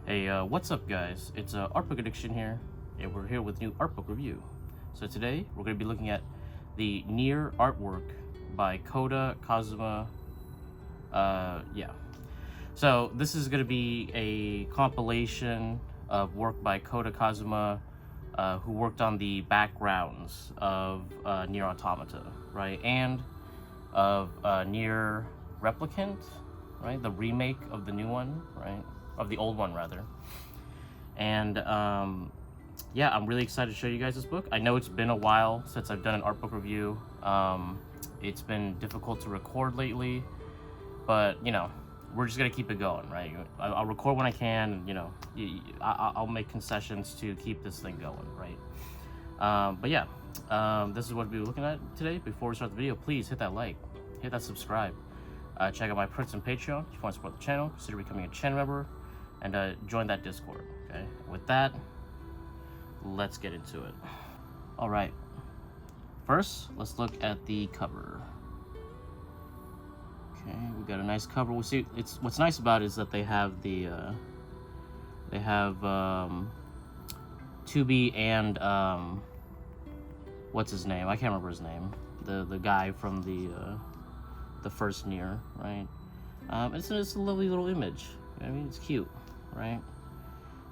Hey, what's up guys? It's Artbook Addiction here, and we're here with a new artbook review. So today, we're going to be looking at the Nier artwork by Koda Kazuma. Yeah. So this is going to be a compilation of work by Koda Kazuma, who worked on the backgrounds of Nier Automata, right? And of Nier Replicant, right? The remake of the new one, right? Of the old one, rather. And yeah, I'm really excited to show you guys this book. I know it's been a while since I've done an art book review. It's been difficult to record lately, but you know, we're just gonna keep it going, right? I'll record when I can, and you know, I'll make concessions to keep this thing going, right? But yeah, this is what we'll be looking at today. Before we start the video, please hit that like, hit that subscribe, check out my prints and Patreon if you want to support the channel. Consider becoming a channel member, and join that Discord. Okay, with that, let's get into it. All right, first let's look at the cover. Okay, we got a nice cover. We see it's what's nice about it is that they have the 2B and what's his name? I can't remember his name. The guy from the first Nier, right? It's a lovely little image. I mean, it's cute, right?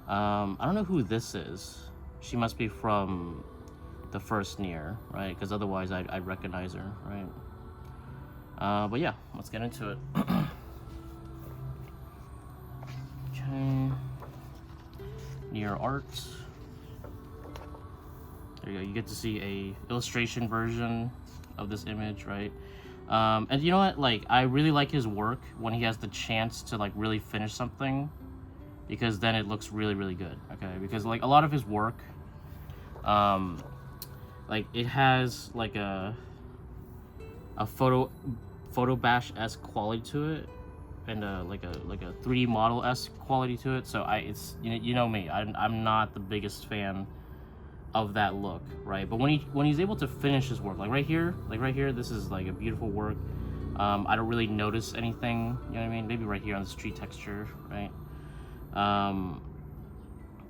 I don't know who this is. She must be from the first Nier, right? Because otherwise I'd recognize her, right? But yeah, let's get into it. Okay. Nier art. There you go. You get to see a illustration version of this image, right? And you know what? Like, I really like his work when he has the chance to like really finish something, because then it looks really, really good. Okay, because like a lot of his work, like it has like a photo bash-esque quality to it, and like a 3D model-esque quality to it. So it's you know me, I'm not the biggest fan of that look, right? But when he's able to finish his work, like right here, this is like a beautiful work. I don't really notice anything, you know what I mean? Maybe right here on the street texture, right?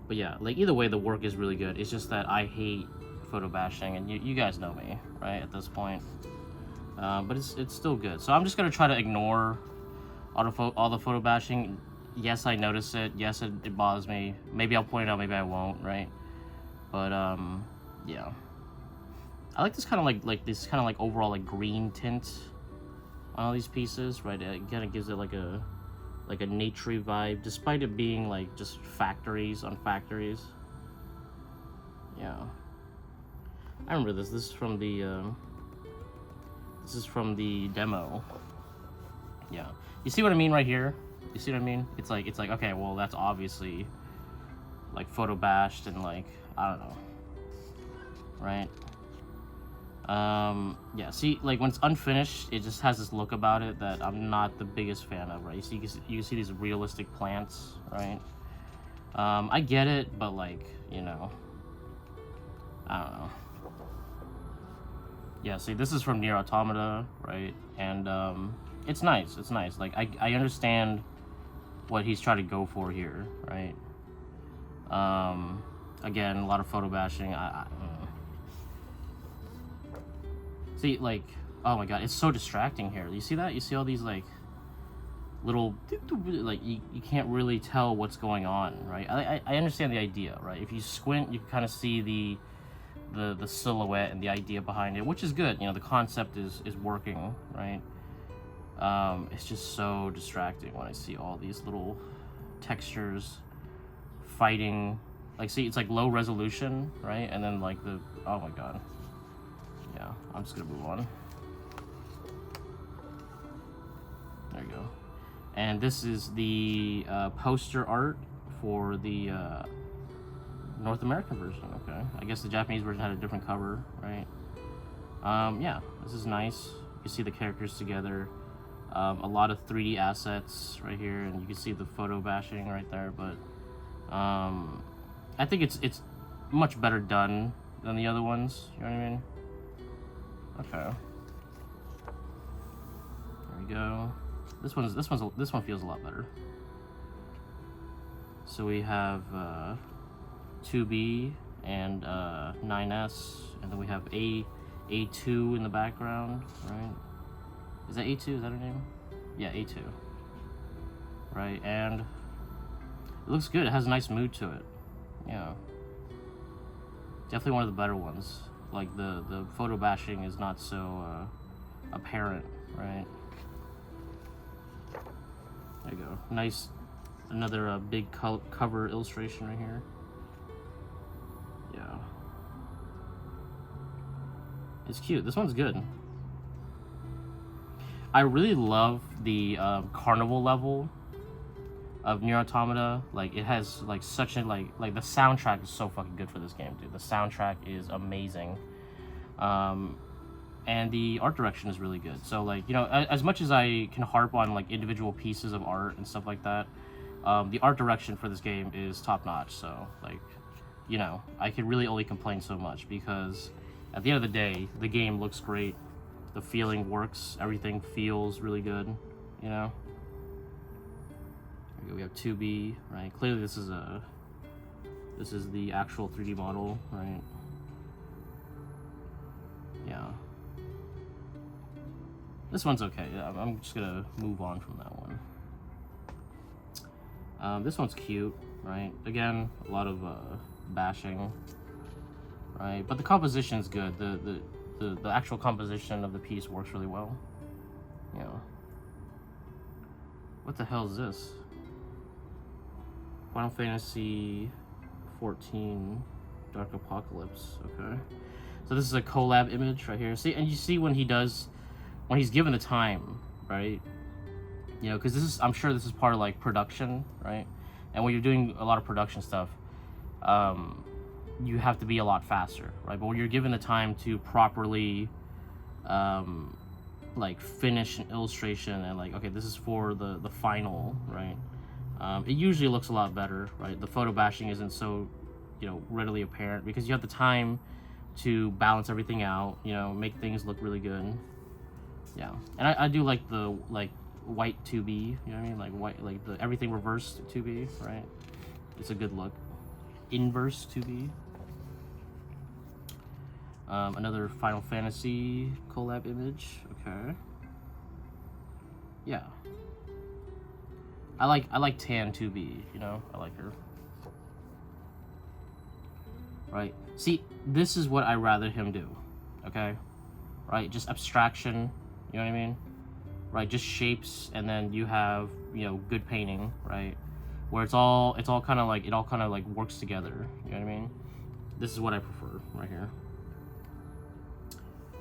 But yeah, like either way, the work is really good. It's just that I hate photo bashing, and you guys know me, right? At this point, but it's still good. So I'm just gonna try to ignore all the photo bashing. Yes, I notice it. Yes, it bothers me. Maybe I'll point it out. Maybe I won't, right? But yeah, I like this kind of like overall like green tint on all these pieces, right? It kind of gives it like a naturey vibe, despite it being like just factories on factories. Yeah, I remember this. This is from the demo. Yeah, you see what I mean right here? You see what I mean? It's like okay, well that's obviously like photo bashed and like I don't know, right? Yeah, see, like when it's unfinished, it just has this look about it that I'm not the biggest fan of, right? You can see these realistic plants, right? I get it, but like, you know, I don't know. Yeah, see, this is from Nier Automata, right? And it's nice. Like I understand what he's trying to go for here, right? Again, a lot of photo bashing. See, like, oh my god, it's so distracting here. You see that? You see all these like little, like you can't really tell what's going on, right? I understand the idea, right? If you squint, you can kind of see the silhouette and the idea behind it, which is good. You know, the concept is working, right? It's just so distracting when I see all these little textures fighting. Like, see, it's like low resolution, right? And then like oh my god. Yeah, I'm just gonna move on. There you go. And this is the poster art for the North American version. Okay, I guess the Japanese version had a different cover, right? Yeah, this is nice. You can see the characters together. A lot of 3D assets right here, and you can see the photo bashing right there. But I think it's much better done than the other ones. You know what I mean? Okay. There we go. This one feels a lot better. So we have 2B and 9S, and then we have A2 in the background, right? Is that A2? Is that her name? Yeah, A2. Right, and it looks good. It has a nice mood to it. Yeah. Definitely one of the better ones. Like the photo bashing is not so apparent, right? There you go. Nice, another big cover illustration right here. Yeah. It's cute. This one's good. I really love the carnival level of Nier Automata. Like, it has like such a like the soundtrack is so fucking good for this game, dude. The soundtrack is amazing. And the art direction is really good. So, like, you know, as much as I can harp on like individual pieces of art and stuff like that, the art direction for this game is top notch. So, like, you know, I could really only complain so much, because at the end of the day, the game looks great, the feeling works, everything feels really good, you know. We have 2B, right? Clearly this is the actual 3D model, right? Yeah. This one's okay. I'm just gonna move on from that one. This one's cute, right? Again, a lot of bashing, right? But the composition's good. The actual composition of the piece works really well. Yeah. What the hell is this? Final Fantasy 14 Dark Apocalypse. Okay. So this is a collab image right here. See, and you see when he's given the time, right? You know, because this is, I'm sure this is part of like production, right? And when you're doing a lot of production stuff, you have to be a lot faster, right? But when you're given the time to properly like finish an illustration and like, okay, this is for the final, right? It usually looks a lot better, right? The photo bashing isn't so, you know, readily apparent, because you have the time to balance everything out, you know, make things look really good. Yeah, and I do like the white 2B, you know what I mean? Like white, like the everything reversed 2B, right? It's a good look. Inverse 2B. Another Final Fantasy collab image. Okay. Yeah. I like Tan 2B, you know? I like her. Right? See, this is what I'd rather him do. Okay? Right? Just abstraction, you know what I mean? Right? Just shapes, and then you have, you know, good painting, right? Where it's all kind of like, it all kind of like works together, you know what I mean? This is what I prefer right here.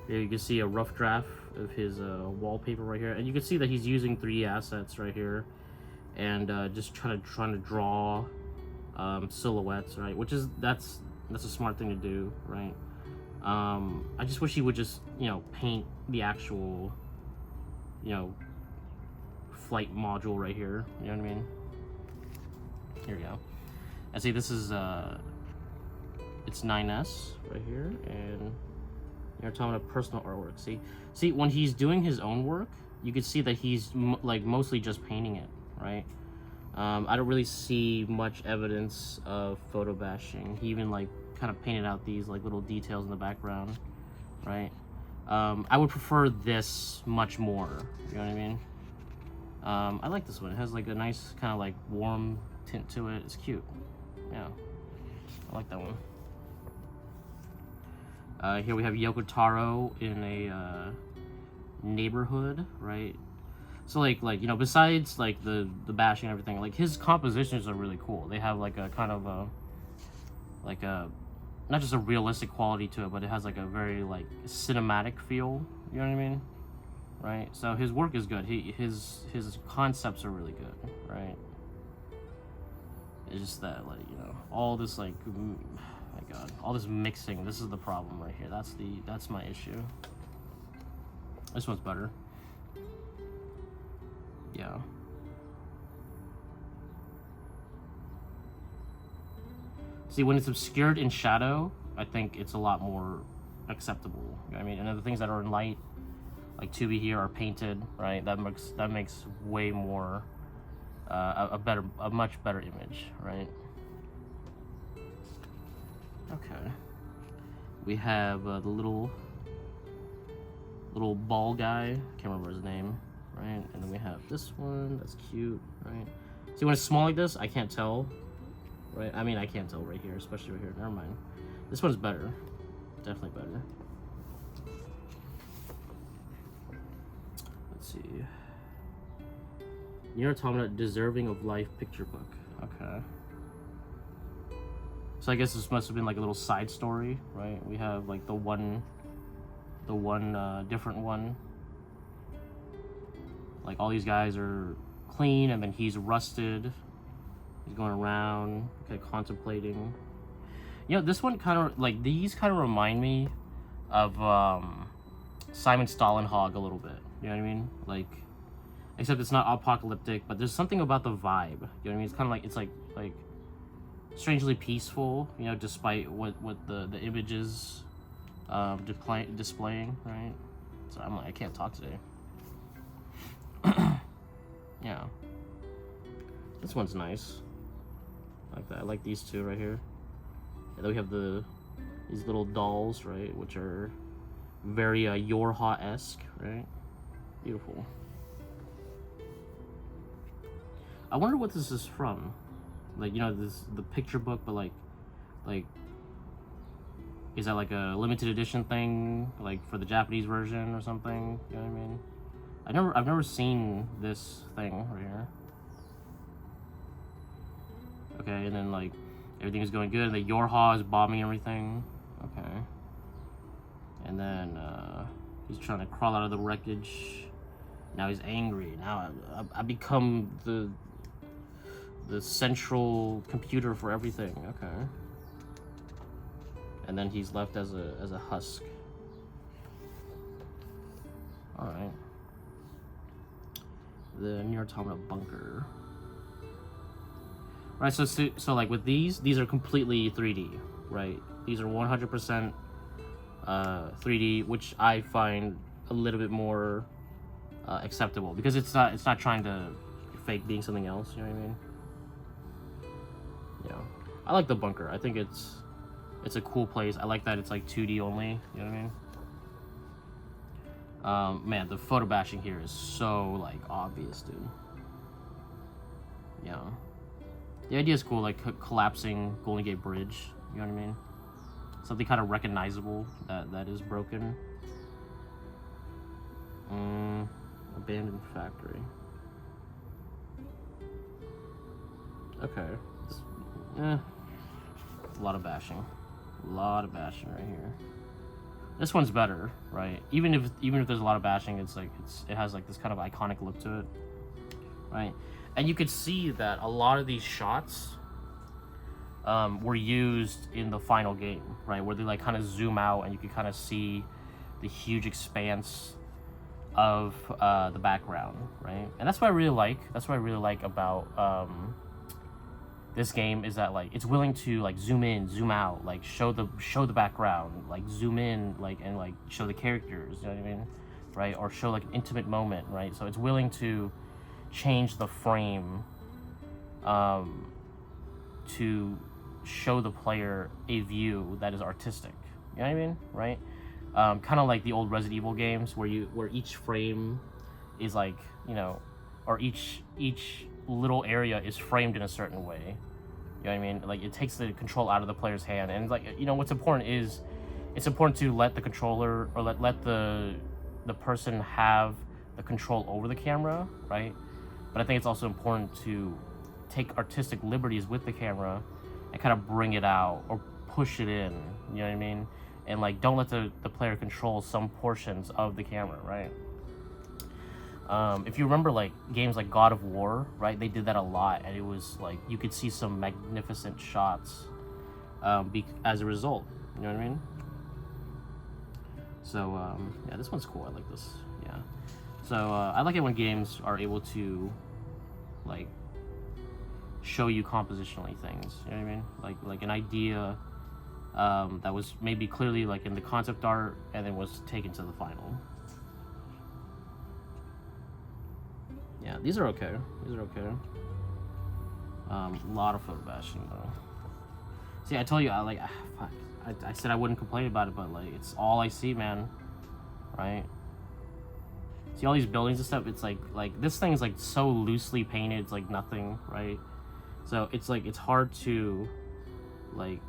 Here you can see a rough draft of his wallpaper right here, and you can see that he's using 3D assets right here, and just trying to draw silhouettes, right? Which is that's a smart thing to do, right? I just wish he would just, you know, paint the actual, you know, flight module right here. You know what I mean? Here we go. And see, this is it's 9S right here, and you're talking about personal artwork. See, when he's doing his own work, you can see that he's like mostly just painting it, right? I don't really see much evidence of photo bashing. He even like kind of painted out these like little details in the background, right? I would prefer this much more, you know what I mean? I like this one. It has like a nice kind of like warm tint to it. It's cute. Yeah, I like that one. Here we have Yoko Taro in a neighborhood, right? So like you know, besides like the bashing and everything, like his compositions are really cool. They have like a kind of a like a not just a realistic quality to it, but it has like a very like cinematic feel. You know what I mean? Right? So his work is good. His concepts are really good, right? It's just that, like, you know, all this like, oh my god, all this mixing. This is the problem right here. That's my issue. This one's better. Yeah. See, when it's obscured in shadow, I think it's a lot more acceptable. You know what I mean? And then the things that are in light, like 2B here, are painted, right? That makes way more a much better image, right? Okay. We have the little ball guy. Can't remember his name, right? And then we have this one. That's cute, right? See, when it's small like this, I can't tell, right? I mean, I can't tell right here, especially right here. Never mind. This one's better. Definitely better. Let's see. Nier Automata Deserving of Life picture book. Okay. So I guess this must have been like a little side story, right? We have like the one different one. Like all these guys are clean, and then he's rusted. He's going around, okay, contemplating. You know, this one kind of like these kind of remind me of Simon Stålenhag a little bit. You know what I mean? Like, except it's not apocalyptic, but there's something about the vibe. You know what I mean? It's kind of like it's like strangely peaceful. You know, despite what the images displaying, right? So I'm like, I can't talk today. Yeah, this one's nice. I like that. I like these two right here. And then we have these little dolls, right, which are very Yorha-esque, right? Beautiful. I wonder what this is from. Like, you know, the picture book, but like is that like a limited edition thing, like for the Japanese version or something? You know what I mean? I've never seen this thing right here. Okay, and then like everything is going good, and the Yorha is bombing everything. Okay. And then he's trying to crawl out of the wreckage. Now he's angry. Now I become the central computer for everything. Okay. And then he's left as a husk. All right. The Nier Automata bunker. Right, so like with these are completely 3D, right? These are 100% 3D, which I find a little bit more acceptable because it's not trying to fake being something else. You know what I mean? Yeah, I like the bunker. I think it's a cool place. I like that it's like 2D only. You know what I mean? Man, the photo bashing here is so like obvious, dude. Yeah. The idea is cool, like collapsing Golden Gate Bridge. You know what I mean? Something kind of recognizable that is broken. Abandoned factory. Okay. A lot of bashing. A lot of bashing right here. This one's better, right? Even if there's a lot of bashing, it has like this kind of iconic look to it, right? And you could see that a lot of these shots were used in the final game, right? Where they like kind of zoom out and you can kind of see the huge expanse of the background, right? And that's what I really like. That's what I really like about this game is that like it's willing to like zoom in, zoom out, like show the background, like zoom in, like and like show the characters. You know what I mean, right? Or show like an intimate moment, right? So it's willing to change the frame to show the player a view that is artistic. You know what I mean, right? Kind of like the old Resident Evil games where each frame is like, you know, or each little area is framed in a certain way. You know what I mean? Like it takes the control out of the player's hand, and like, you know, what's important is it's important to let the controller or let the person have the control over the camera, right? But I think it's also important to take artistic liberties with the camera and kind of bring it out or push it in. You know what I mean? And like don't let the player control some portions of the camera, right? If you remember like games like God of War, right, they did that a lot, and it was like you could see some magnificent shots as a result. You know what I mean? So yeah, this one's cool. I like this. Yeah. So I like it when games are able to like show you compositionally things. You know what I mean? Like an idea that was maybe clearly like in the concept art and then was taken to the final. Yeah, these are okay. These are okay. A lot of photo bashing though. See, I told you, fuck. I said I wouldn't complain about it, but like, it's all I see, man. Right? See all these buildings and stuff. It's like this thing is like so loosely painted. It's like nothing, right? So it's like it's hard to like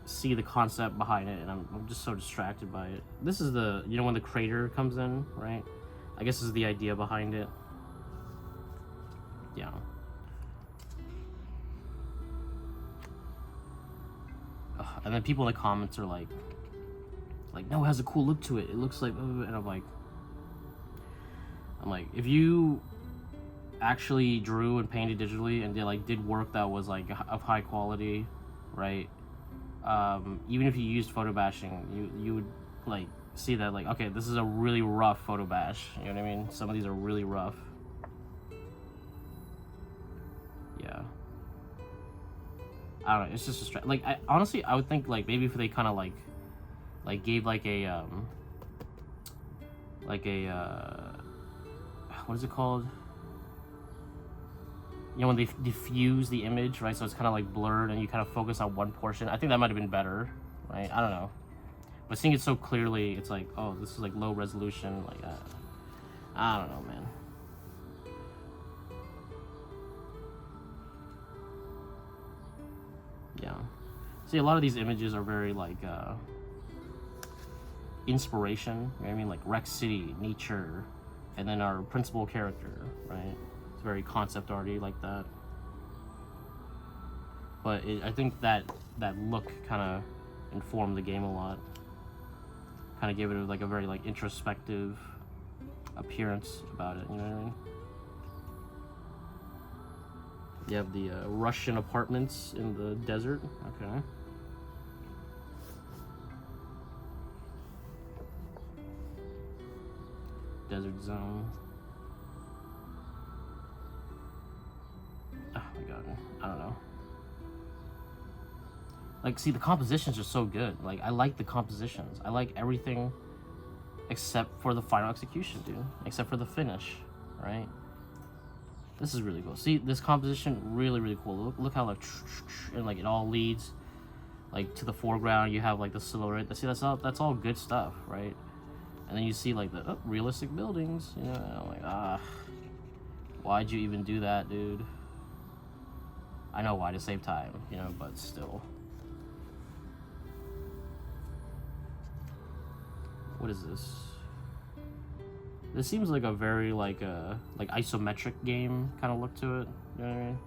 see the concept behind it, and I'm just so distracted by it. This is the, you know, when the crater comes in, right? I guess this is the idea behind it. Yeah. And then people in the comments are like, no, it has a cool look to it. It looks like, and I'm like, if you actually drew and painted digitally and did work that was like of high quality, right? Even if you used photo bashing, you would like see that like, okay, this is a really rough photo bash. You know what I mean? Some of these are really rough. Yeah. I don't know. It's just a like. Honestly, I would think like maybe if they kind of like gave like a what is it called? You know, when they diffuse the image, right? So it's kind of like blurred, and you kind of focus on one portion. I think that might have been better, right? I don't know. But seeing it so clearly, it's like, oh, this is like low resolution. Like, I don't know, man. Yeah. See, a lot of these images are very like inspiration. You know what I mean? Like Rex City, nature, and then our principal character, right? It's very concept arty like that. But I think that look kind of informed the game a lot. Kind of gave it like a very like introspective appearance about it. You know what I mean? You have the Russian apartments in the desert. Okay. Desert zone. Oh my god. I don't know. Like, see, the compositions are so good. Like, I like the compositions. I like everything except for the final execution, dude. Except for the finish, right? This is really cool. See, this composition, really, really cool. Look how, like, and, like, it all leads, like, to the foreground. You have, like, the silhouette. See, that's all good stuff, right? And then you see, like, the realistic buildings, you know? And I'm like, why'd you even do that, dude? I know why, to save time, you know, but still. What is this? This seems like a very like isometric game kind of look to it. You know what I mean?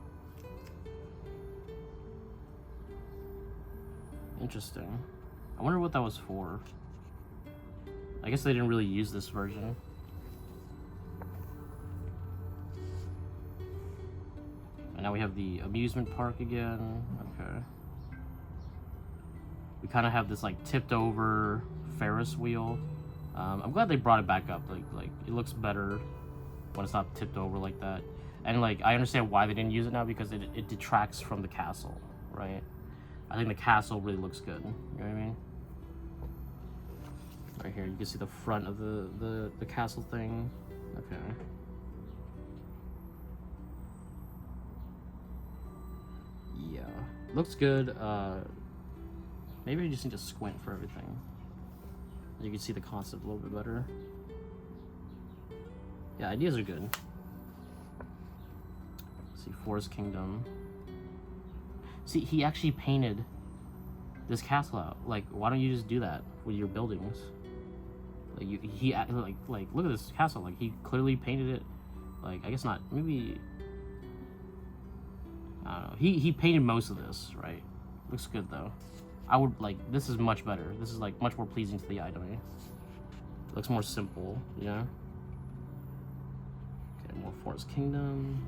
Interesting. I wonder what that was for. I guess they didn't really use this version. And now we have the amusement park again. Okay. We kind of have this like tipped over Ferris wheel. I'm glad they brought it back up. Like it looks better when it's not tipped over like that. And like I understand why they didn't use it now, because it detracts from the castle, right? I think the castle really looks good. You know what I mean? Right here, you can see the front of the castle thing. Okay. Yeah, looks good. Maybe I just need to squint for everything. You can see the concept a little bit better. Yeah, ideas are good. Let's see, Forest Kingdom. See, he actually painted this castle out. Like, why don't you just do that with your buildings? Like, like look at this castle. Like, he clearly painted it. Like, I guess not. Maybe, I don't know. He painted most of this, right? Looks good though. I would like, this is much better. This is like much more pleasing to the eye to me. It looks more simple, you know? Okay, more Forest Kingdom.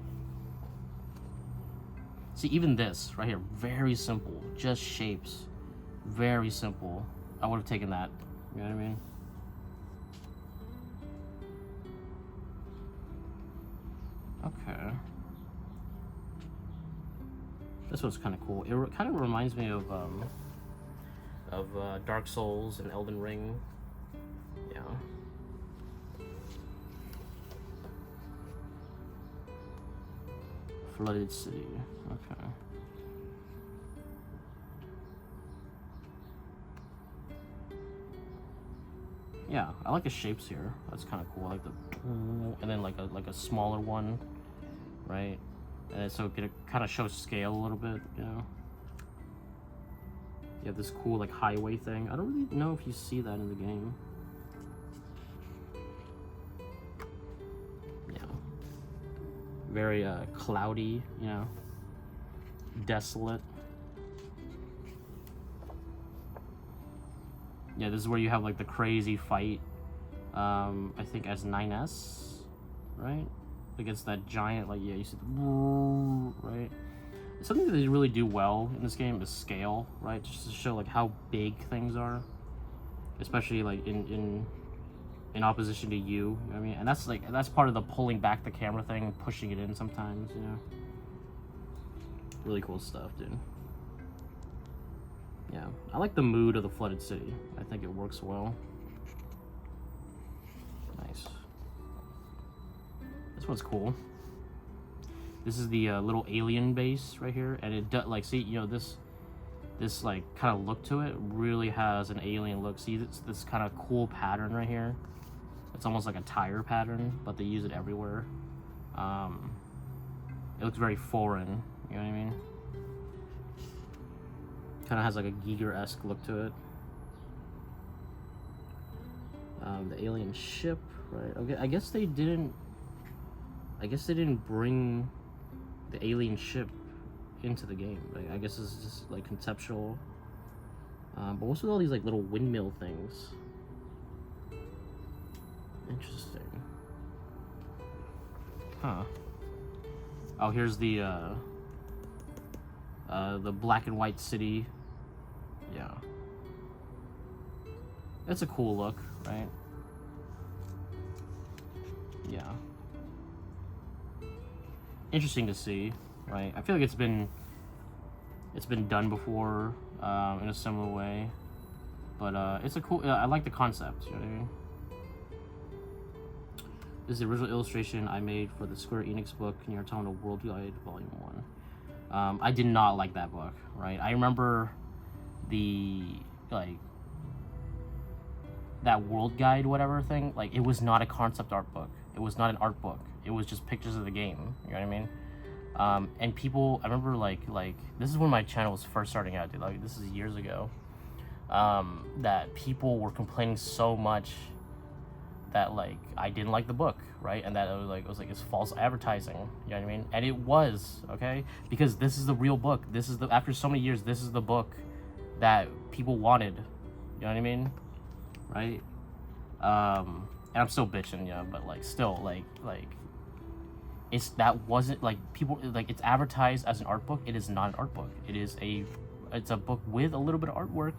See, even this right here, very simple, just shapes. Very simple. I would have taken that, you know what I mean? Okay. This one's kind of cool. It kind of reminds me of Dark Souls and Elden Ring. Yeah. Flooded City. Okay. Yeah, I like the shapes here. That's kind of cool. I like the, and then like a smaller one, right? And so it kind of shows scale a little bit, you know. You have this cool like highway thing. I don't really know if you see that in the game. Yeah. Very cloudy, you know. Desolate. Yeah, this is where you have like the crazy fight. I think as 9S, right? Against that giant, like, yeah, you see the, right? Something that they really do well in this game is scale, right? Just to show like how big things are, especially like in opposition to you. You know what I mean? And that's part of the pulling back the camera thing, pushing it in sometimes, you know. Really cool stuff, dude. Yeah, I like the mood of the Flooded City. I think it works well. Nice. This one's cool. This is the little alien base right here, and it does, like, see, you know, this like kind of look to it really has an alien look. See this kind of cool pattern right here. It's almost like a tire pattern, but they use it everywhere. It looks very foreign. You know what I mean? Kind of has like a Giger-esque look to it. The alien ship, right? Okay, I guess they didn't bring the alien ship into the game. Like, I guess it's just like conceptual. But what's with all these like little windmill things? Interesting. Huh. Oh, here's the black and white city. Yeah. It's a cool look, right? Yeah. Interesting to see, right? I feel like it's been done before in a similar way, but it's a cool. I like the concept. You know what I mean? This is the original illustration I made for the Square Enix book Nier Automata World Guide Volume 1. I did not like that book, right? I remember that world guide, whatever thing, like, it was not a concept art book. It was not an art book. It was just pictures of the game. You know what I mean? And people, I remember like this is when my channel was first starting out, dude. Like, this is years ago. That people were complaining so much that like I didn't like the book, right? And that it was like it's false advertising. You know what I mean? And it was, okay, because this is the real book. This is the, after so many years, this is the book that people wanted. You know what I mean? Right? And I'm still bitching, yeah, but like still like it's, that wasn't like, people like, it's advertised as an art book. It is not an art book. It's a book with a little bit of artwork,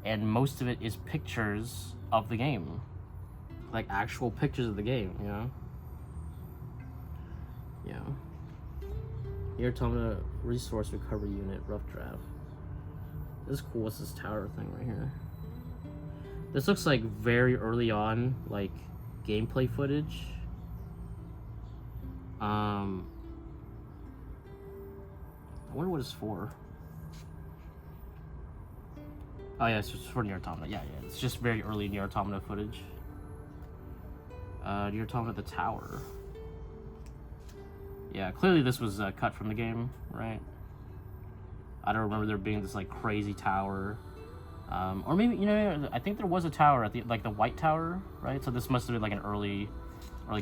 and most of it is pictures of the game. Like actual pictures of the game, you know? Yeah. Nier Automata Resource Recovery Unit, rough draft. This is cool. What's this tower thing right here? This looks like very early on, like, gameplay footage. I wonder what it's for. Oh yeah, it's just for Nier Automata. Yeah, it's just very early Nier Automata footage. Nier Automata the tower. Yeah, clearly this was cut from the game, right? I don't remember there being this like crazy tower. Or maybe, you know, I think there was a tower at the, like the white tower, right? So this must have been like an early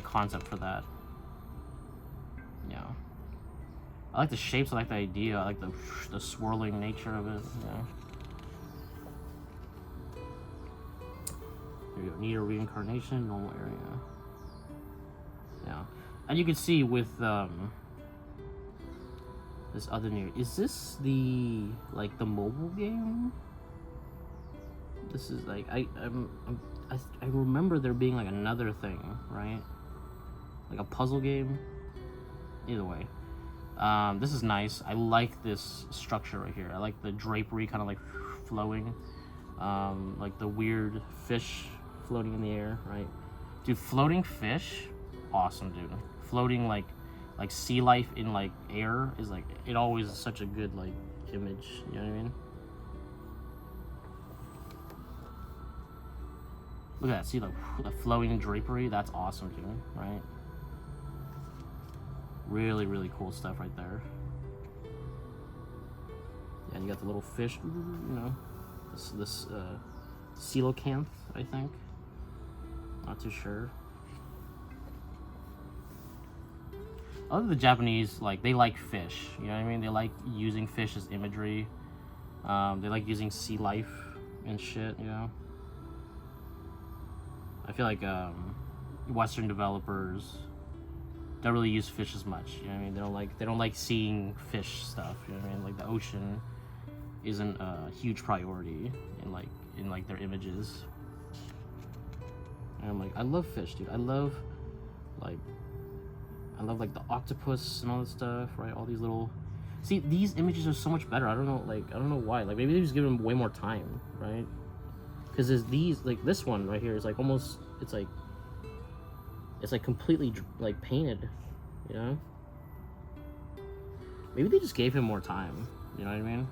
concept for that. Yeah. I like the shapes, I like the idea, I like the swirling nature of it, yeah. There you go, Nier reincarnation, normal area. Yeah. And you can see with this other Nier, is this the like the mobile game? This is like I remember there being like another thing, right? Like a puzzle game. Either way, this is nice. I like this structure right here. I like the drapery, kind of like flowing, like the weird fish floating in the air, right? Dude, floating fish, awesome, dude. Floating like like sea life in like air is like, it always is such a good like image, you know what I mean? Look at that, see the flowing drapery? That's awesome, dude, right? Really, really cool stuff right there. Yeah, you got the little fish, you know, this coelacanth, I think. Not too sure. Other the Japanese, like, they like fish, you know what I mean? They like using fish as imagery. They like using sea life and shit, you know? I feel like Western developers don't really use fish as much, you know what I mean? They don't like seeing fish stuff, you know what I mean? Like, the ocean isn't a huge priority in like their images. And I'm like, I love fish, dude. I love like the octopus and all this stuff, right? All these little, see, these images are so much better. I don't know why. Like, maybe they just give them way more time, right? Because there's these, like this one right here is like almost, it's like completely like painted, you know? Maybe they just gave him more time, you know what I mean?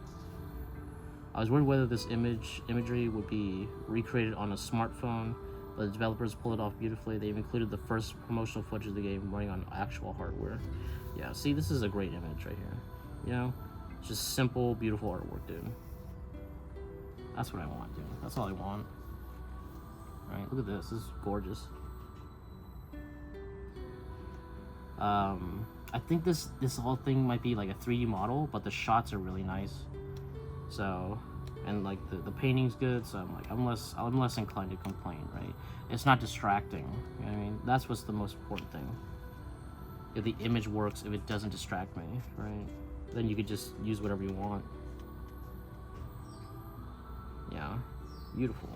I was worried whether this imagery would be recreated on a smartphone, but the developers pulled it off beautifully. They've included the first promotional footage of the game running on actual hardware. Yeah, see, this is a great image right here. You know? It's just simple, beautiful artwork, dude. That's what I want, dude. That's all I want. Alright, look at this. This is gorgeous. I think this whole thing might be like a 3D model, but the shots are really nice. So, and like the painting's good, so I'm less inclined to complain, right? It's not distracting, you know what I mean? That's what's the most important thing. If the image works, if it doesn't distract me, right? Then you could just use whatever you want. Yeah, beautiful.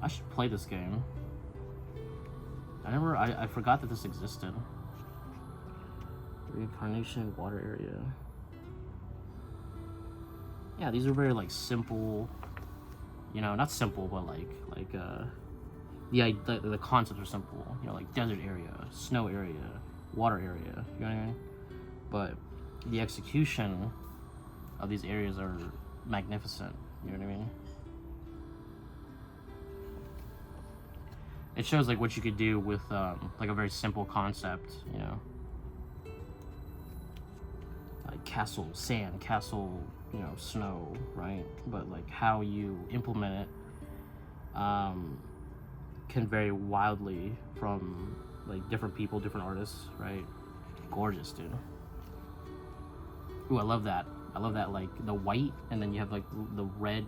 I should play this game. I forgot that this existed. Reincarnation, water area. Yeah, these are very like simple, you know, not simple, but the concepts are simple, you know, like desert area, snow area, water area, you know what I mean? But the execution of these areas are magnificent, you know what I mean? It shows like what you could do with like a very simple concept, you know? Like castle, sand, castle, you know, snow, right? But like how you implement it can vary wildly from like different people, different artists, right? Gorgeous, dude. Ooh, I love that. I love that, like the white, and then you have like the red,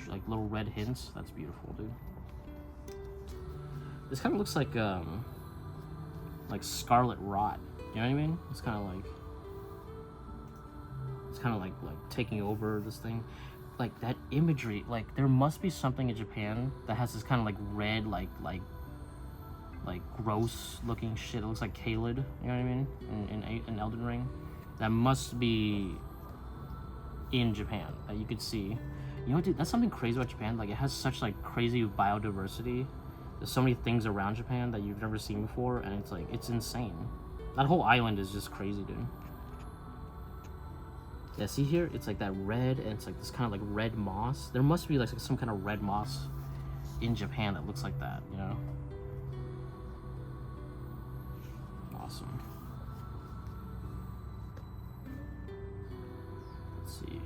like little red hints. That's beautiful, dude. This kind of looks like scarlet rot. You know what I mean? It's kind of like taking over this thing. Like that imagery, like there must be something in Japan that has this kind of like red, like gross looking shit. It looks like Caelid, you know what I mean? In Elden Ring. That must be in Japan that you could see. You know what, dude? That's something crazy about Japan. Like it has such like crazy biodiversity. There's so many things around Japan that you've never seen before, and it's like, it's insane. That whole island is just crazy, dude. Yeah, see here? It's like that red, and it's like this kind of like red moss. There must be like some kind of red moss in Japan that looks like that, you know? Awesome. Let's see.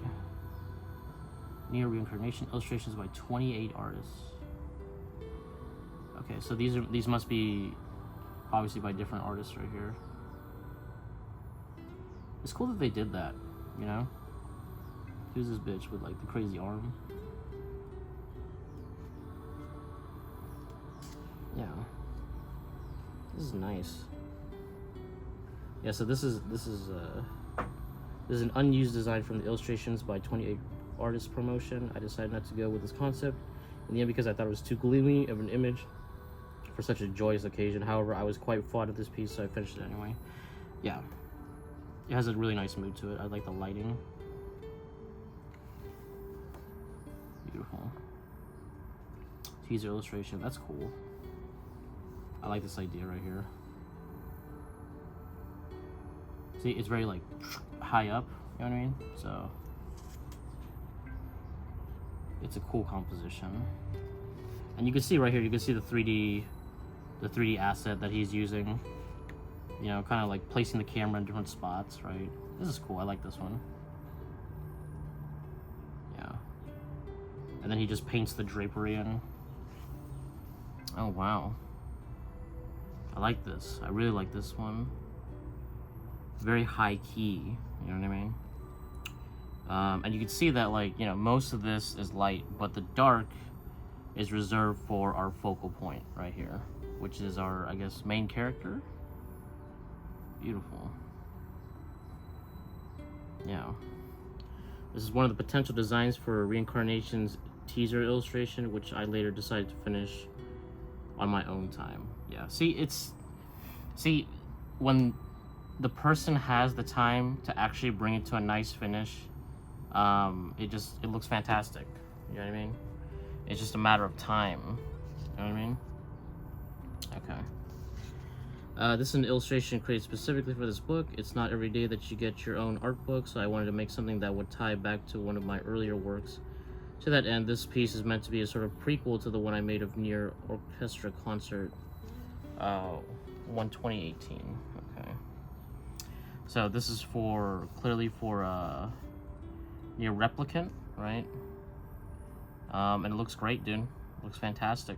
Nier Reincarnation, illustrations by 28 artists. Okay, so these must be obviously by different artists right here. It's cool that they did that, you know? Who's this bitch with like the crazy arm? Yeah. This is nice. Yeah, so this is an unused design from the illustrations by 28 artists promotion. I decided not to go with this concept in the end because I thought it was too gloomy of an image for such a joyous occasion. However, I was quite fond of this piece, so I finished it anyway. Yeah, it has a really nice mood to it. I like the lighting. Beautiful. teaser illustration. That's cool. I like this idea right here. See, it's very like high up, you know what I mean? So it's a cool composition. And you can see right here, you can see the 3D asset that he's using. You know, kind of like placing the camera in different spots, right? This is cool. I like this one. Yeah. And then he just paints the drapery in. Oh, wow. I like this. I really like this one. Very high key, you know what I mean? And you can see that, like, you know, most of this is light, but the dark is reserved for our focal point right here, which is our, I guess, main character. Beautiful. Yeah. This is one of the potential designs for Reincarnation's teaser illustration, which I later decided to finish on my own time. Yeah. See, when the person has the time to actually bring it to a nice finish, it looks fantastic. You know what I mean? It's just a matter of time. You know what I mean? Okay. This is an illustration created specifically for this book. It's not every day that you get your own art book, so I wanted to make something that would tie back to one of my earlier works. To that end, this piece is meant to be a sort of prequel to the one I made of Nier Orchestra Concert 2018. Okay. So this is clearly for Nier Replicant, right? And it looks great, dude. It looks fantastic.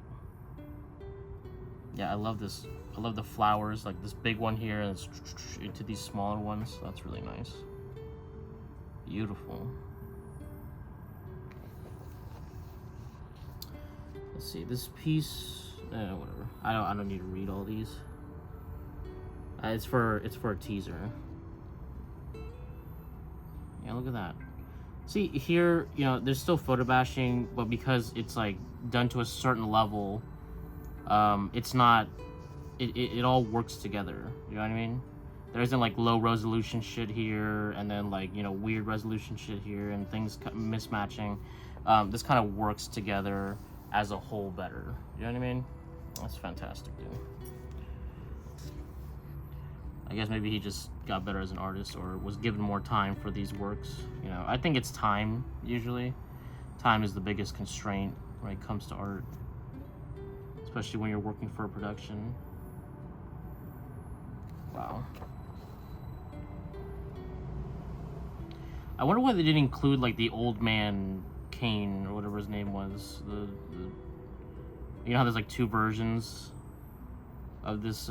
Yeah, I love this. I love the flowers, like this big one here, and it's into these smaller ones. That's really nice. Beautiful. Let's see, this piece, whatever. I don't need to read all these. It's for a teaser. Yeah, look at that. See here, you know, there's still photo bashing, but because it's like done to a certain level, it's not. It all works together. You know what I mean? There isn't like low resolution shit here, and then like, you know, weird resolution shit here, and things mismatching. This kind of works together as a whole better. You know what I mean? That's fantastic, dude. I guess maybe he just got better as an artist, or was given more time for these works. You know, I think it's time, usually. Time is the biggest constraint when it comes to art, especially when you're working for a production. Wow. I wonder why they didn't include like the old man Kane or whatever his name was. You know how there's like two versions of this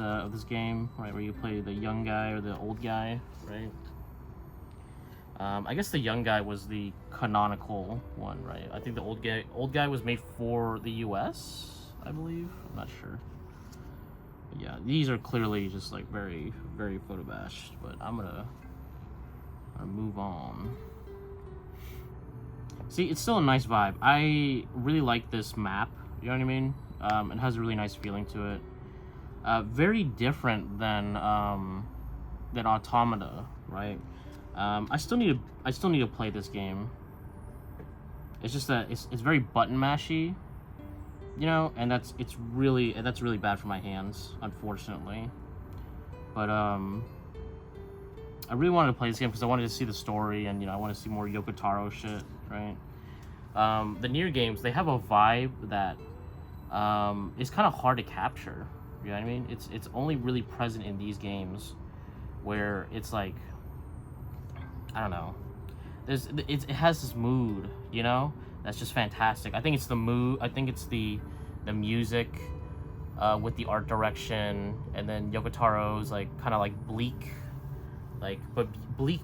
game, right? Where you play the young guy or the old guy, right? I guess the young guy was the canonical one, right? I think the old guy was made for the US, I believe. I'm not sure. But yeah, these are clearly just like very, very photo bashed, but I'm gonna move on. See, it's still a nice vibe. I really like this map, you know what I mean? It has a really nice feeling to it. Very different than Automata, right? I still need to play this game. It's just that it's very button mashy, you know, and that's really bad for my hands, unfortunately. But I really wanted to play this game because I wanted to see the story, and you know, I want to see more Yoko Taro shit, right? The Nier games, they have a vibe that is kind of hard to capture. You know what I mean? It's only really present in these games, where it's like, I don't know. It has this mood, you know, that's just fantastic. I think it's the mood. I think it's the music, with the art direction, and then Yoko Taro's like kind of like bleak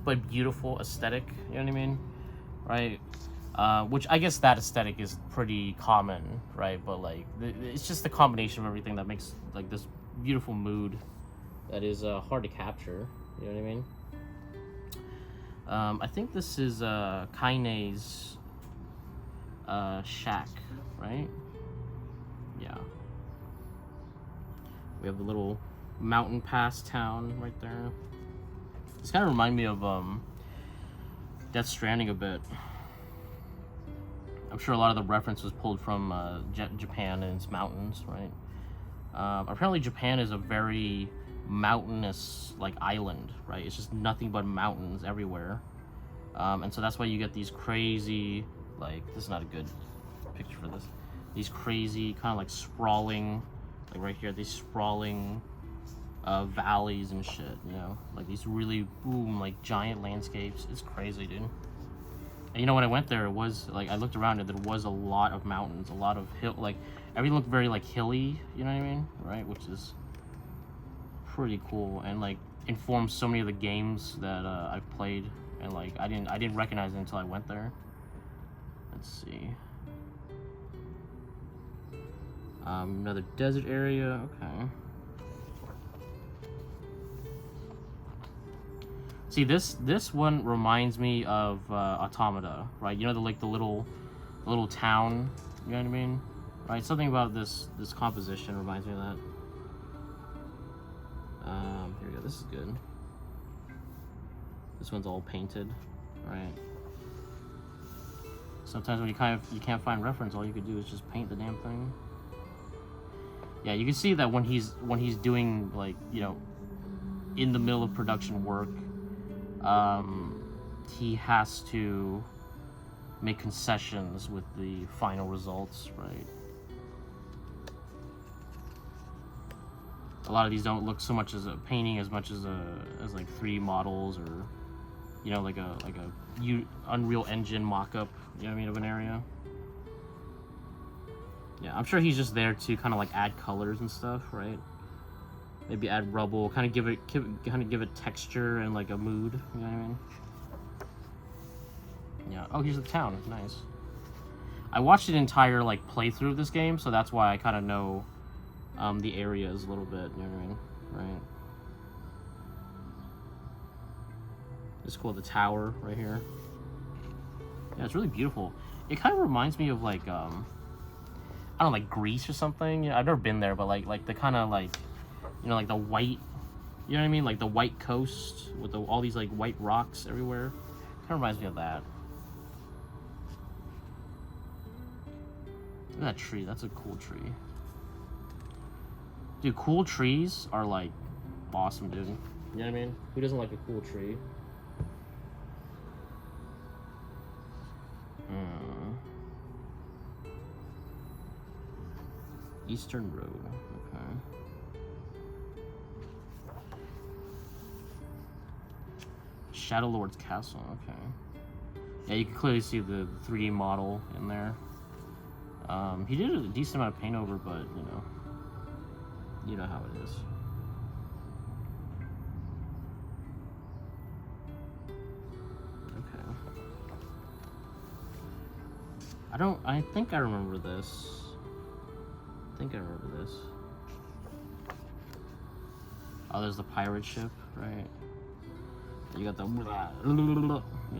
but beautiful aesthetic. You know what I mean, right? Which I guess that aesthetic is pretty common, right? But like, it's just the combination of everything that makes like this beautiful mood that is hard to capture. You know what I mean? I think this is Kaine's shack, right? Yeah. We have the little mountain pass town right there. This kind of reminds me of Death Stranding a bit. I'm sure a lot of the reference was pulled from Japan and its mountains, right? Apparently Japan is a very mountainous like island, right? It's just nothing but mountains everywhere, and so that's why you get these crazy, like, this is not a good picture for this, these crazy kind of like sprawling, like right here, these sprawling valleys and shit, you know, like these really boom, like giant landscapes. It's crazy, dude. And you know, when I went there, it was like, I looked around and there was a lot of mountains, a lot of hill, like everything looked very like hilly, you know what I mean, right? Which is pretty cool, and like informs so many of the games that I've played, and like I didn't recognize it until I went there. Let's see. Another desert area. Okay. See, this one reminds me of Automata, right? You know, the little town. You know what I mean, right? Something about this composition reminds me of that. Here we go. This is good. This one's all painted, right? Sometimes when you can't find reference, all you could do is just paint the damn thing. Yeah, you can see that when he's doing, like, you know, in the middle of production work, he has to make concessions with the final results, right? A lot of these don't look so much as a painting as much as like 3D models, or, you know, like a Unreal Engine mock-up, you know what I mean, of an area. Yeah, I'm sure he's just there to kind of like add colors and stuff, right? Maybe add rubble, kind of give it texture and like a mood, you know what I mean? Yeah. Oh, here's the town. Nice. I watched an entire like playthrough of this game, so that's why I kind of know the areas a little bit, you know what I mean? Right. It's cool, the tower right here. Yeah, it's really beautiful. It kind of reminds me of like I don't know, like Greece or something. Yeah, I've never been there, but like the kind of like, you know, like the white, you know what I mean? Like the white coast with all these like white rocks everywhere. Kind of reminds me of that. Look at that tree. That's a cool tree. Dude, cool trees are like awesome, dude. You know what I mean? Who doesn't like a cool tree? Eastern Road. Okay. Shadow Lord's Castle. Okay. Yeah, you can clearly see the 3D model in there. He did a decent amount of paint over, but you know how it is. Okay. I think I remember this. Oh, there's the pirate ship, right? You got the, you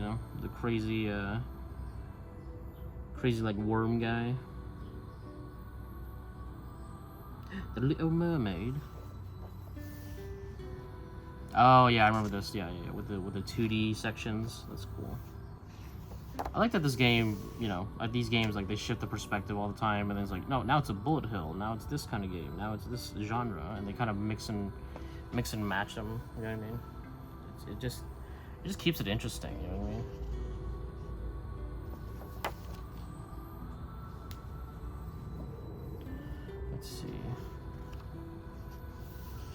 know, the crazy like worm guy. The Little Mermaid. Oh yeah, I remember this. Yeah, with the 2D sections. That's cool. I like that this game, you know, at these games, like, they shift the perspective all the time, and then it's like, no, now it's a bullet hell, now it's this kind of game, now it's this genre, and they kind of mix and match them. You know what I mean? It just keeps it interesting. You know what I mean? Let's see.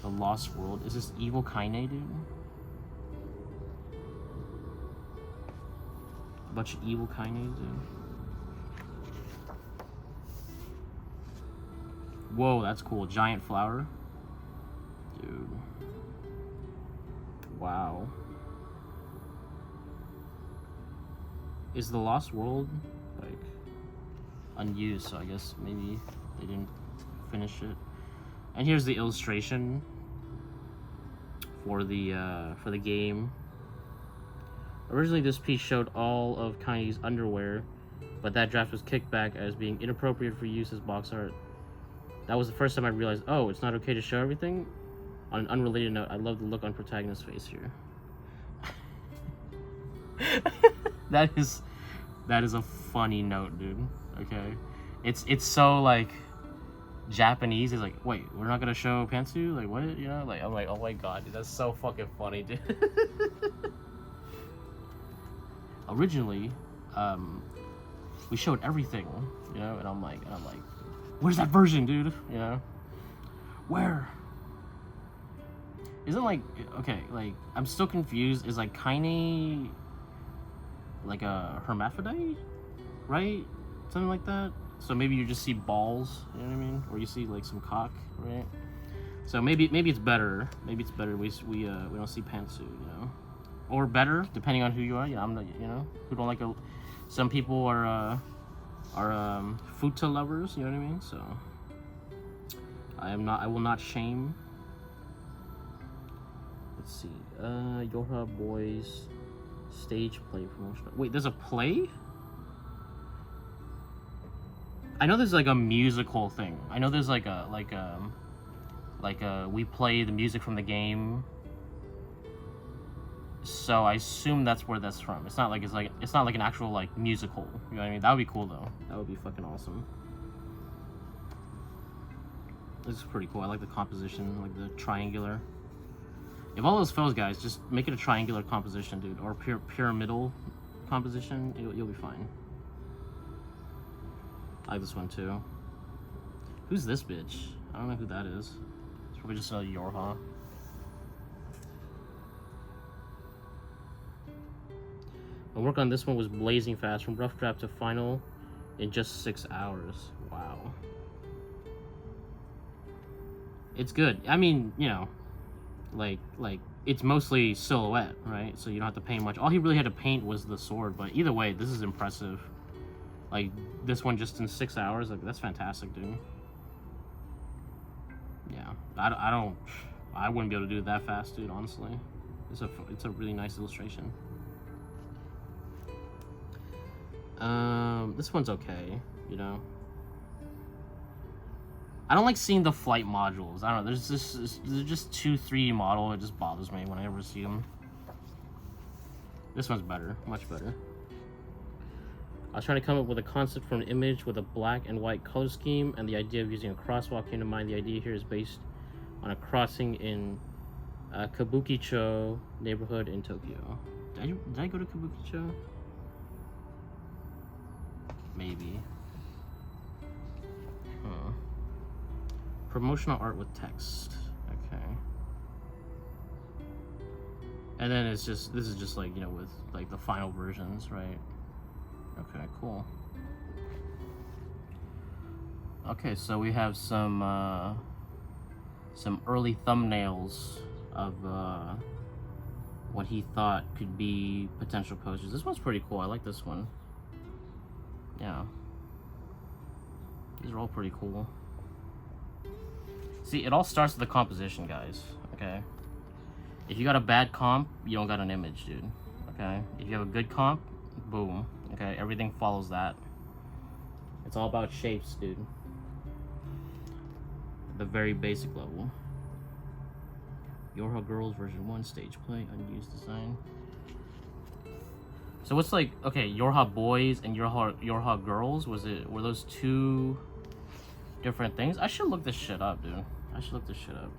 The Lost World. Is this Evil Kaine, dude? A bunch of Evil Kaine, dude. Whoa, that's cool. Giant flower. Dude. Wow. Is the Lost World, like, unused, so I guess maybe they didn't finish it. And here's the illustration for the game. Originally, this piece showed all of Kaine's underwear, but that draft was kicked back as being inappropriate for use as box art. That was the first time I realized, oh, it's not okay to show everything? On an unrelated note, I love the look on protagonist's face here. That is That is a funny note, dude. Okay, it's so like Japanese. It's like, wait, we're not gonna show pantsu? Like what? You know, like I'm like, oh my god, dude, that's so fucking funny, dude. Originally, we showed everything, you know, and I'm like, where's that version, dude? You know, where? Isn't like, okay, like I'm still confused. Is like Kaine like a hermaphrodite, right? Something like that. So maybe you just see balls, you know what I mean, or you see like some cock, right? So maybe it's better. Maybe it's better we don't see pantsu, you know, or better depending on who you are. Yeah, I'm not, you know, who don't like a. Some people are futa lovers, you know what I mean. So I am not. I will not shame. Let's see. Yorha Boys stage play promotion. Wait, there's a play? I know there's like a musical thing. I know there's like a we play the music from the game. So I assume that's where that's from. It's not like it's not like an actual like musical. You know what I mean? That would be cool though. That would be fucking awesome. This is pretty cool. I like the composition, like the triangular. If all those fails, guys, just make it a triangular composition, dude, or pyramidal composition. You'll be fine. I like this one too. Who's this bitch? I don't know who that is. It's probably just a Yorha. My work on this one was blazing fast, from rough draft to final in just 6 hours. Wow. It's good. I mean, you know, like it's mostly silhouette, right? So you don't have to paint much. All he really had to paint was the sword, but either way, this is impressive. Like this one just in 6 hours, like that's fantastic, dude. Yeah, I wouldn't be able to do it that fast, dude. Honestly, it's a really nice illustration. This one's okay, you know. I don't like seeing the flight modules. I don't know. There's just 2 3D model. It just bothers me when I ever see them. This one's better, much better. I was trying to come up with a concept for an image with a black and white color scheme, and the idea of using a crosswalk came to mind. The idea here is based on a crossing in Kabukicho neighborhood in Tokyo. Did I go to Kabukicho? Maybe. Huh. Promotional art with text. Okay. And then this is just like, you know, with like the final versions, right? Okay, cool. Okay, so we have some early thumbnails of what he thought could be potential posters. This one's pretty cool. I like this one. Yeah. These are all pretty cool. See, it all starts with the composition, guys. Okay? If you got a bad comp, you don't got an image, dude. Okay? If you have a good comp, boom. Okay? Everything follows that. It's all about shapes, dude. At the very basic level. Yorha Girls version 1 stage play, unused design. So what's like, okay, Yorha Boys and Yorha Girls, were those 2 different things? I should look this shit up, dude. I should look this shit up.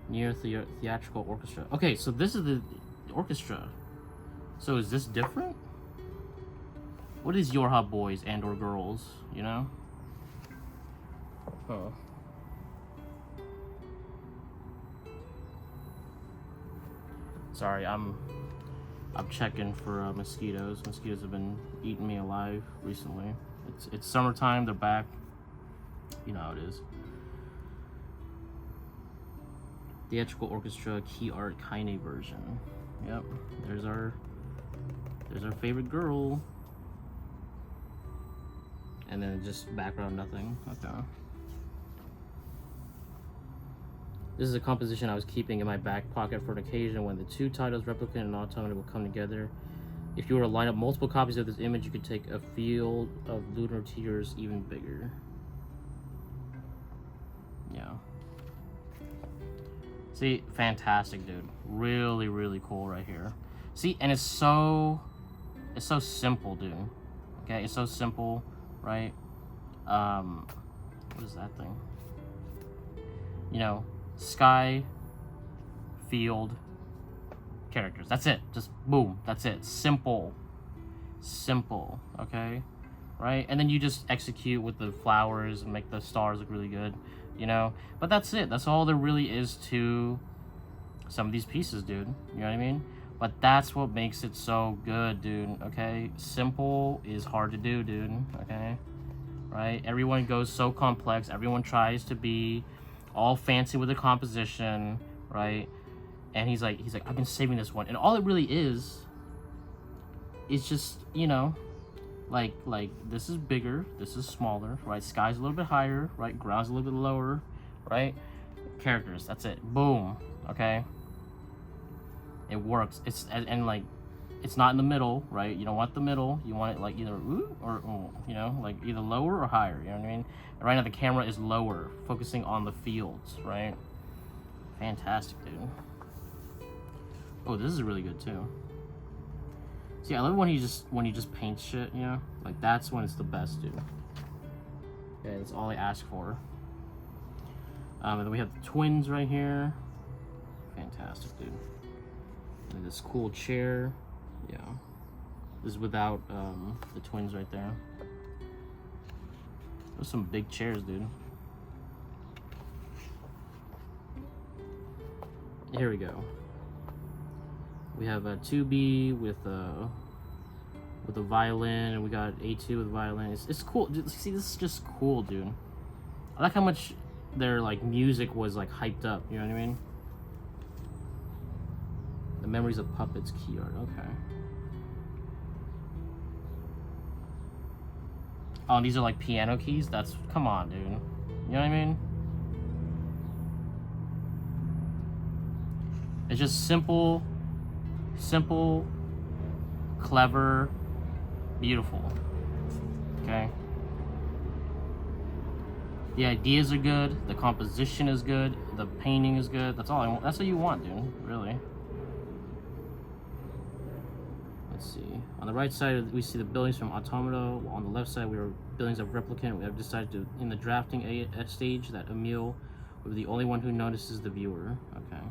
Nier theatrical orchestra. Okay, so this is the orchestra. So is this different? What is Yorha Boys and or Girls, you know? Huh. Sorry, I'm checking for mosquitoes. Mosquitoes have been eating me alive recently. It's summertime, they're back. You know how it is. Theatrical orchestra key art Kaine version. Yep, there's our favorite girl. And then just background nothing. Okay. This is a composition I was keeping in my back pocket for an occasion when the 2 titles, Replicant and Automata, will come together. If you were to line up multiple copies of this image, you could take a field of lunar tears even bigger. Yeah. See, fantastic, dude. Really, really cool right here. See, and it's so It's so simple, dude. Okay, it's so simple, right? What is that thing? You know, sky, field, characters. That's it. Just boom. That's it. Simple. Simple. Okay? Right? And then you just execute with the flowers and make the stars look really good, you know? But that's it. That's all there really is to some of these pieces, dude. You know what I mean? But that's what makes it so good, dude. Okay? Simple is hard to do, dude. Okay? Right? Everyone goes so complex. Everyone tries to be all fancy with the composition, right? And he's like, I've been saving this one. And all it really is just, you know, like this is bigger, this is smaller, right? Sky's a little bit higher, right? Ground's a little bit lower, right? Characters, that's it. Boom. Okay? It works. It's and like it's not in the middle, right? You don't want the middle. You want it like either ooh or you know, like either lower or higher. You know what I mean? And right now the camera is lower, focusing on the fields, right? Fantastic, dude. Oh, this is really good too. See, I love when he just paints shit. You know, like that's when it's the best, dude. Okay, that's all I ask for. And then we have the twins right here. Fantastic, dude. And this cool chair. Yeah, this is without the twins right there. There's some big chairs, dude. Here we go. We have a 2B with a violin, and we got A2 with violin. It's cool. See, this is just cool, dude. I like how much their like music was like hyped up. You know what I mean? The Memories of Puppets key art. Okay. Oh, and these are like piano keys? That's... Come on, dude. You know what I mean? It's just simple, clever, beautiful. Okay? The ideas are good. The composition is good. The painting is good. That's all I want. That's what you want, dude. Really. Let's see. On the right side, we see the buildings from Automata. On the left side, we are buildings of Replicant. We have decided to, in the drafting stage, that Emil will be the only one who notices the viewer. Okay.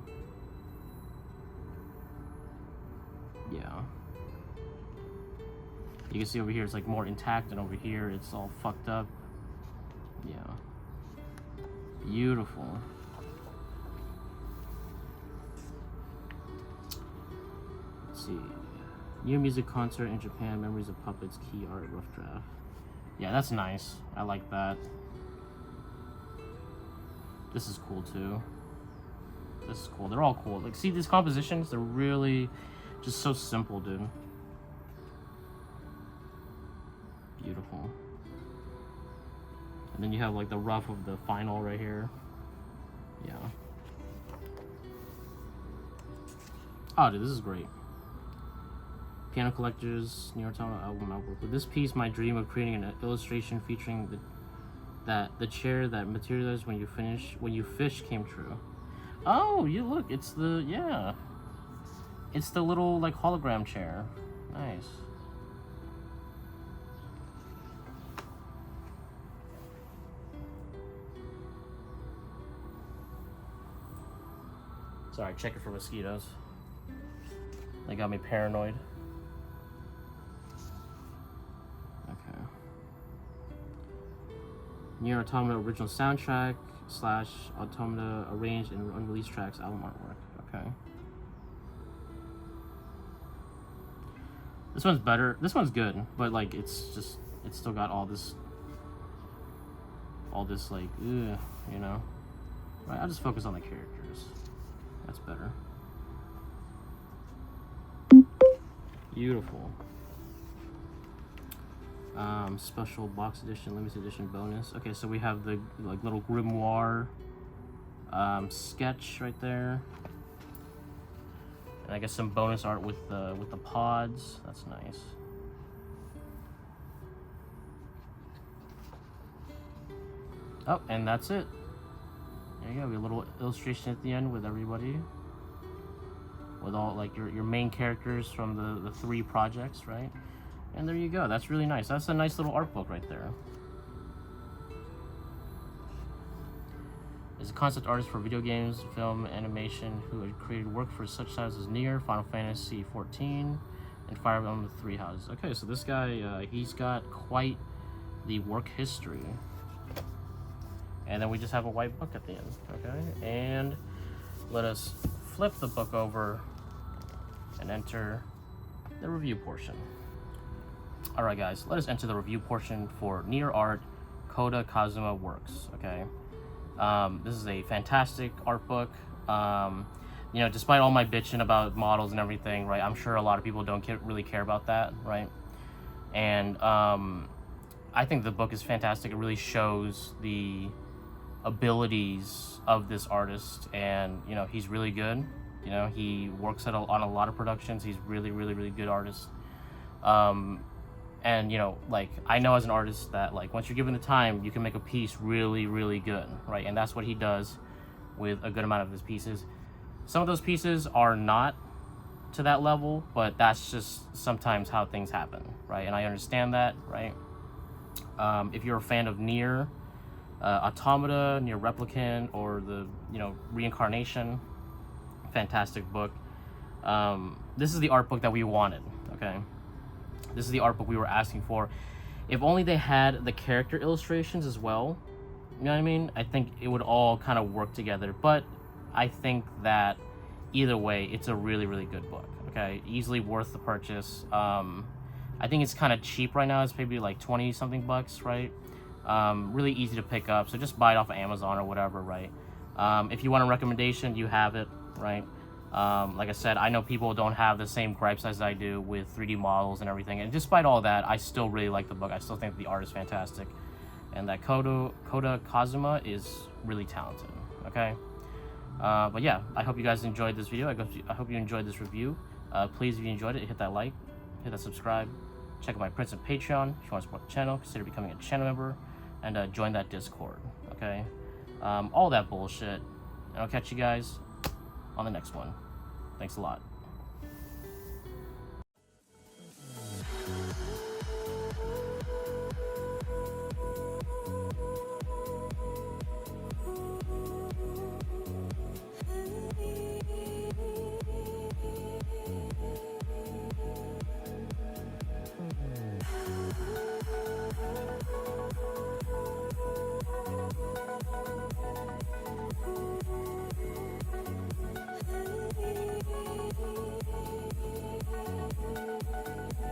Yeah. You can see over here it's like more intact, and over here it's all fucked up. Yeah. Beautiful. Let's see. New music concert in Japan, Memories of Puppets, key art, rough draft. Yeah, that's nice. I like that. This is cool too. This is cool. They're all cool. Like, see these compositions? They're really just so simple, dude. Beautiful. And then you have like the rough of the final right here. Yeah. Oh, dude, this is great. Piano Collectors, Nier Automata album artwork. With this piece, my dream of creating an illustration featuring the chair that materialized when you fish came true. Oh, you look, it's the, yeah. It's the little like hologram chair. Nice. Sorry, check it for mosquitoes. They got me paranoid. Okay. Nier Automata original soundtrack / Automata arranged and unreleased tracks album artwork. Okay. This one's better. This one's good, but like it's still got all this like, ugh, you know. Right, I'll just focus on the characters. That's better. Beautiful. Special box edition, limited edition bonus. Okay, so we have the like little grimoire sketch right there, and I guess some bonus art with the pods. That's nice. Oh, and that's it. There you go. We have a little illustration at the end with everybody. with all like your main characters from the 3 projects, right? And there you go. That's really nice. That's a nice little art book right there. Is a concept artist for video games, film, animation, who had created work for such titles as Nier, Final Fantasy XIV, and Fire Emblem Three Houses. Okay, so this guy, he's got quite the work history. And then we just have a white book at the end, okay? And let us flip the book over and enter the review portion. All right, guys, let us enter the review portion for Nier Art Coda Kazuma Works, okay? This is a fantastic art book. You know, despite all my bitching about models and everything, right, I'm sure a lot of people don't really care about that, right? And I think the book is fantastic. It really shows the abilities of this artist, and you know, he's really good. You know, he works on a lot of productions. He's really good artist. And you know, like, I know as an artist that like once you're given the time, you can make a piece really good, right? And that's what he does with a good amount of his pieces. Some of those pieces are not to that level, but that's just sometimes how things happen, right? And I understand that, right? If you're a fan of Nier Automata, Nier Replicant, or the, you know, Reincarnation, fantastic book. This is the art book that we wanted, okay? This is the art book we were asking for. If only they had the character illustrations as well, you know what I mean? I think it would all kind of work together. But I think that either way, it's a really good book, okay? Easily worth the purchase. I think it's kind of cheap right now. It's maybe like 20 something bucks, right? Really easy to pick up, so just buy it off of Amazon or whatever, right? If you want a recommendation, you have it, right? Like I said, I know people don't have the same gripes as I do with 3D models and everything, and despite all that, I still really like the book. I still think the art is fantastic, and that Coda Kazuma is really talented, okay? But yeah, I hope you guys enjoyed this video. I hope you enjoyed this review. Please, if you enjoyed it, hit that like, hit that subscribe, check out my Prince and Patreon. If you want to support the channel, consider becoming a channel member, and join that Discord, okay? All that bullshit. And I'll catch you guys on the next one. Thanks a lot.